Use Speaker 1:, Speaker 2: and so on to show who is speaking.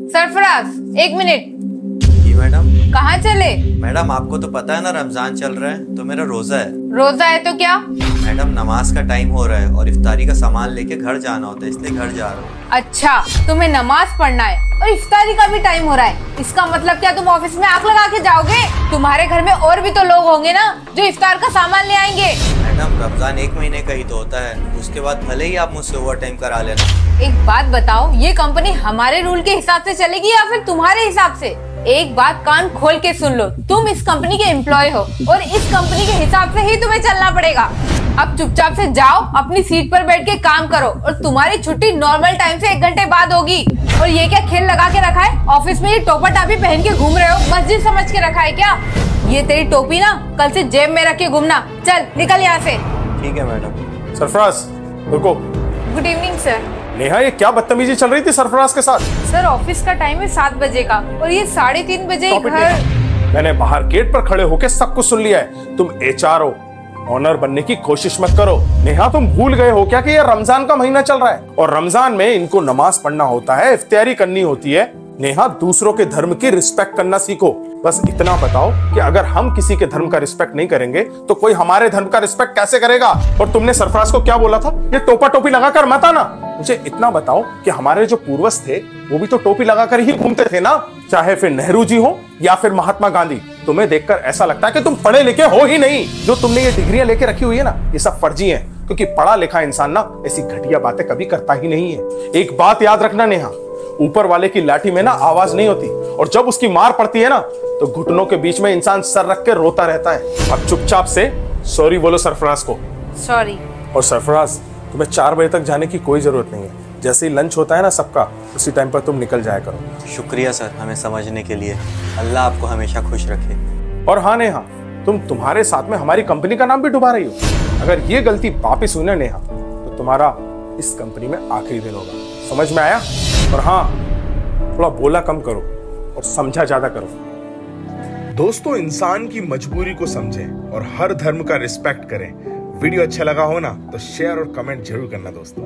Speaker 1: सरफराज, एक मिनट।
Speaker 2: जी मैडम।
Speaker 1: कहाँ चले?
Speaker 2: मैडम आपको तो पता है ना रमजान चल रहा है तो मेरा रोजा है।
Speaker 1: रोजा है तो क्या?
Speaker 2: मैडम नमाज का टाइम हो रहा है और इफ्तारी का सामान लेके घर जाना होता है, इसलिए घर जा रहा हूँ।
Speaker 1: अच्छा, तुम्हें नमाज पढ़ना है और इफ्तारी का भी टाइम हो रहा है। इसका मतलब क्या तुम ऑफिस में आग लगा के जाओगे? तुम्हारे घर में और भी तो लोग होंगे ना जो इफ्तार का सामान ले आएंगे।
Speaker 2: मैडम रमजान 1 महीने का ही तो होता है, उसके बाद भले ही आप मुझसे ओवर टाइम करा लेना।
Speaker 1: एक बात बताओ, ये कंपनी हमारे रूल के हिसाब से चलेगी या फिर तुम्हारे हिसाब से? एक बात कान खोल के सुन लो, तुम इस कंपनी के एम्प्लॉय हो और इस कंपनी के हिसाब से ही तुम्हें चलना पड़ेगा। अब चुपचाप से जाओ, अपनी सीट पर बैठ के काम करो और तुम्हारी छुट्टी नॉर्मल टाइम से 1 घंटे बाद होगी। और ये क्या खेल लगा के रखा है? ऑफिस में ये टोपा टापी पहन के घूम रहे हो, मस्जिद समझ के रखा है क्या? ये तेरी टोपी ना कल से जेब में रख के घूमना। चल निकल यहाँ से।
Speaker 2: ठीक है मैडम।
Speaker 3: सरफराज रुको।
Speaker 1: Good evening sir.
Speaker 3: नेहा, ये क्या बदतमीजी चल रही थी सरफराज के साथ?
Speaker 1: सर ऑफिस का टाइम है 7 बजे का और ये 3:30 बजे
Speaker 3: Stop it,
Speaker 1: घर।
Speaker 3: नेहा। मैंने बाहर गेट पर खड़े होकर सब कुछ सुन लिया है। तुम HR हो, ऑनर बनने की कोशिश मत करो। नेहा, तुम भूल गए हो क्या कि ये रमजान का महीना चल रहा है और रमजान में इनको नमाज पढ़ना होता है, इफ्तियारी करनी होती है। नेहा, दूसरों के धर्म की रिस्पेक्ट करना सीखो। बस इतना बताओ कि अगर हम किसी के धर्म का रिस्पेक्ट नहीं करेंगे तो कोई हमारे धर्म का रिस्पेक्ट कैसे करेगा? और तुमने सरफराज को क्या बोला था? ये टोपा टोपी लगाकर मत आना। मुझे इतना बताओ कि हमारे जो पूर्वज थे वो भी तो टोपी लगाकर ही घूमते थे ना, चाहे फिर नेहरू जी हो या फिर महात्मा गांधी। तुम्हें देखकर ऐसा लगता है कि तुम पढ़े लिखे हो ही नहीं। जो तुमने ये डिग्रियां लेके रखी हुई है ना, ये सब फर्जी है, क्योंकि पढ़ा लिखा इंसान ना ऐसी घटिया बातें कभी करता ही नहीं है। एक बात याद रखना नेहा, ऊपर वाले की लाठी में ना आवाज नहीं होती और जब उसकी मार पड़ती है ना तो घुटनों के बीच में इंसान सर रख के रोता रहता है। अब चुपचाप से सॉरी बोलो सरफराज को।
Speaker 1: सॉरी।
Speaker 3: और सरफराज, तुम्हें 4 बजे तक जाने की कोई जरूरत नहीं है। जैसे ही लंच होता है ना सबका, उसी टाइम पर तुम निकल जाया करो।
Speaker 2: शुक्रिया सर हमें समझने के लिए। अल्लाह आपको हमेशा खुश रखे।
Speaker 3: और हाँ नेहा, तुम्हारे साथ में हमारी कंपनी का नाम भी डुबा रही हो। अगर ये गलती वापिस हुई ना नेहा, तो तुम्हारा इस कंपनी में आखिरी दिन होगा। समझ में आया? और हाँ, थोड़ा बोला कम करो और समझा ज्यादा करो। दोस्तों, इंसान की मजबूरी को समझें और हर धर्म का रिस्पेक्ट करें। वीडियो अच्छा लगा हो ना तो शेयर और कमेंट जरूर करना दोस्तों।